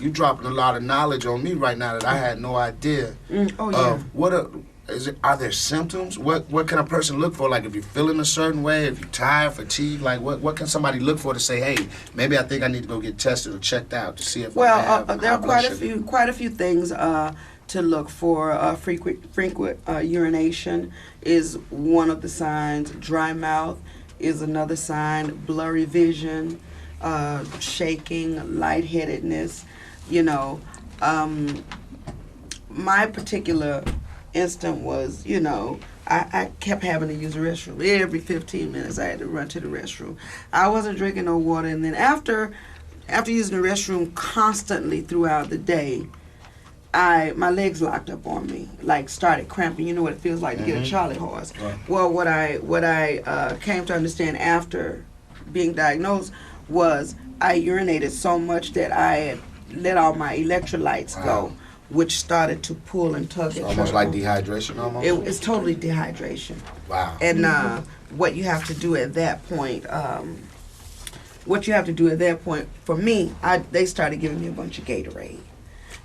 you dropping a lot of knowledge on me right now that I had no idea. Oh yeah. Are there symptoms? What can a person look for? Like if you're feeling a certain way, if you're tired, fatigued, like what can somebody look for to say, hey, maybe I think I need to go get tested or checked out to see if I have there are high blood sugar? quite a few things to look for. Frequent urination is one of the signs. Dry mouth is another sign. Blurry vision, shaking, lightheadedness. You know, my particular instant was, you know, I kept having to use the restroom. Every 15 minutes I had to run to the restroom. I wasn't drinking no water, and then after using the restroom constantly throughout the day, my legs locked up on me, like started cramping. You know what it feels like to get a Charlie horse. Right. Well, what I came to understand after being diagnosed was I urinated so much that I had let all my electrolytes go, which started to pull and tug at Almost like dehydration almost? It's totally dehydration. Wow. And what you have to do at that point, for me, they started giving me a bunch of Gatorade.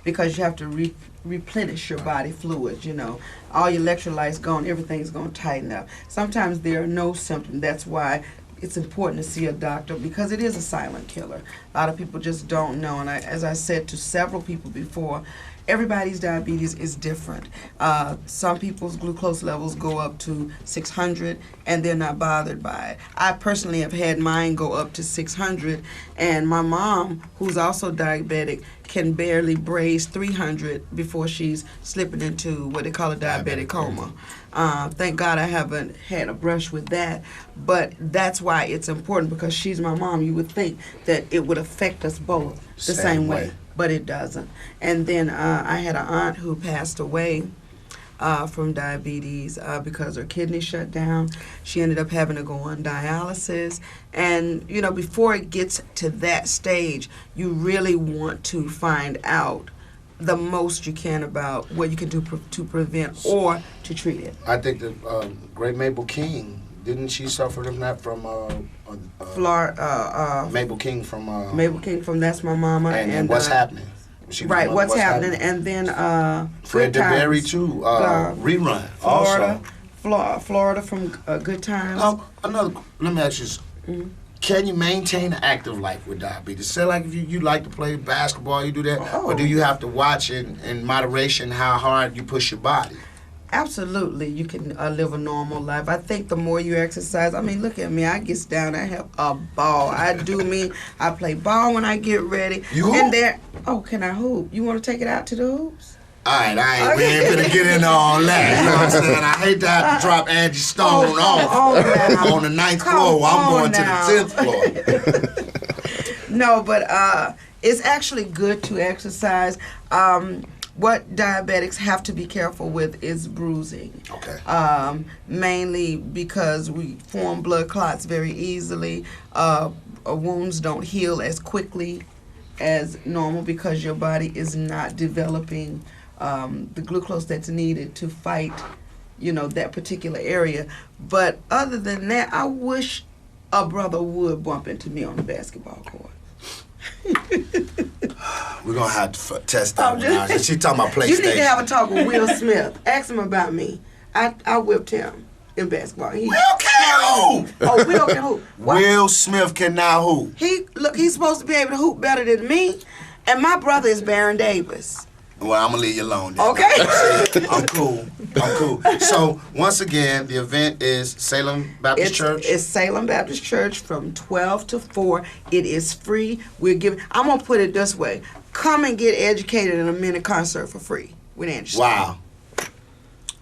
Because you have to replenish your body fluids, you know. All your electrolytes gone, everything's going to tighten up. Sometimes there are no symptoms. That's why it's important to see a doctor, because it is a silent killer. A lot of people just don't know. And as I said to several people before, everybody's diabetes is different. Some people's glucose levels go up to 600 and they're not bothered by it. I personally have had mine go up to 600, and my mom, who's also diabetic, can barely brace 300 before she's slipping into what they call a diabetic coma. Thank God I haven't had a brush with that, but that's why it's important, because she's my mom. You would think that it would affect us both the same way. But it doesn't. And then I had an aunt who passed away from diabetes because her kidney shut down. She ended up having to go on dialysis. And, you know, before it gets to that stage, you really want to find out the most you can about what you can do to prevent or to treat it. I think that great Mabel King, didn't she suffer from that from Mabel King from Mabel King from That's My Mama. And What's Happening? What's happening? And then Fred DeBerry too, rerun. Florida from Good Times. Let me ask you this. Mm-hmm. Can you maintain an active life with diabetes? Say like if you like to play basketball, you do that, or do you have to watch in moderation how hard you push your body? Absolutely, you can live a normal life. I think the more you exercise, I mean, look at me. I get down, I have a ball. I play ball when I get ready. You hoop? Can I hoop? You want to take it out to the hoops? All right, we ain't gonna get into all that. You know what I'm saying? I hate to have to drop Angie Stone off on the 9th floor while I'm going to the 10th floor. No, but it's actually good to exercise. What diabetics have to be careful with is bruising. Okay. Mainly because we form blood clots very easily. Wounds don't heal as quickly as normal because your body is not developing the glucose that's needed to fight, you know, that particular area. But other than that, I wish a brother would bump into me on the basketball court. We're going to have to test that one out. She's talking about PlayStation. You need to have a talk with Will Smith. Ask him about me. I whipped him in basketball. Will can hoop! Oh, Will can hoop. Will Smith cannot hoop. He's supposed to be able to hoop better than me. And my brother is Baron Davis. Well, I'm going to leave you alone then. Okay. I'm cool. So, once again, the event is Salem Baptist Church? It's Salem Baptist Church from 12 to 4. It is free. I'm going to put it this way. Come and get educated in a mini concert for free with Angie Stone. Wow.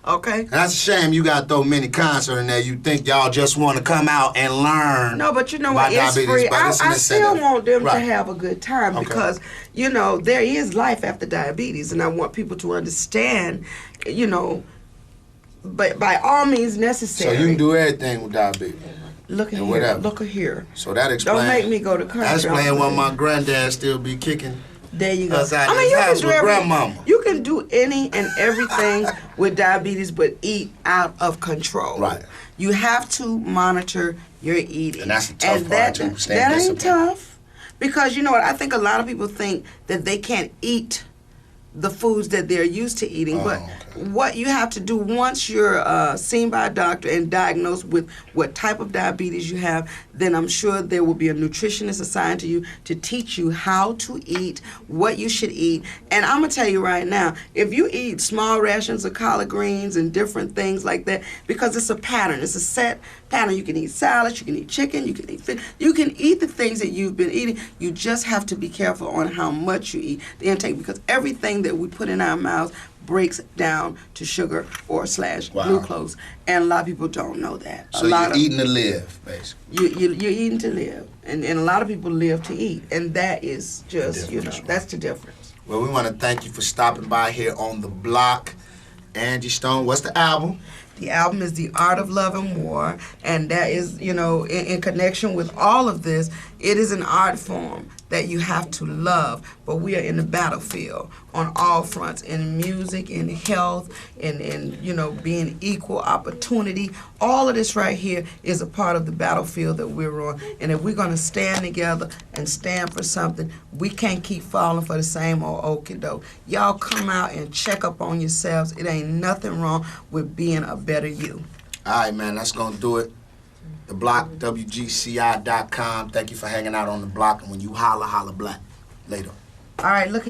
Okay? And that's a shame you got to throw mini concert in there. You think y'all just want to come out and learn. No, but you know what? It's free. I still want them to have a good time because, you know, there is life after diabetes, and I want people to understand, you know, but by all means necessary. So you can do everything with diabetes. Look at here. Look at here. So that explains. Don't make me go to country. That's explains why my granddad still be kicking. There you go. I mean, you can do grandmama. You can do any and everything with diabetes, but eat out of control. Right. You have to monitor your eating. And that's the tough part too. That ain't tough. Because you know what, I think a lot of people think that they can't eat the foods that they're used to eating. But what you have to do once you're seen by a doctor and diagnosed with what type of diabetes you have, then I'm sure there will be a nutritionist assigned to you to teach you how to eat, what you should eat. And I'm going to tell you right now, if you eat small rations of collard greens and different things like that, because it's a pattern, it's a set pattern. You can eat salads, you can eat chicken, you can eat fish, you can eat the things that you've been eating. You just have to be careful on how much you eat, the intake, because everything that we put in our mouths breaks down to sugar or / glucose, and a lot of people don't know that. So you're eating to live, basically. You're eating to live, and a lot of people live to eat, and that is just, you know, that's the difference. Well, we want to thank you for stopping by here on the block. Angie Stone, what's the album? The album is The Art of Love and War, and that is, you know, in connection with all of this, it is an art form that you have to love, but we are in the battlefield on all fronts, in music, in health, in you know, being equal opportunity. All of this right here is a part of the battlefield that we're on, and if we're going to stand together and stand for something, we can't keep falling for the same old okie doke. Y'all come out and check up on yourselves. It ain't nothing wrong with being a better you. All right, man, that's going to do it. The Block, WGCI.com. Thank you for hanging out on the block. And when you holler, holler black. Later. All right, look.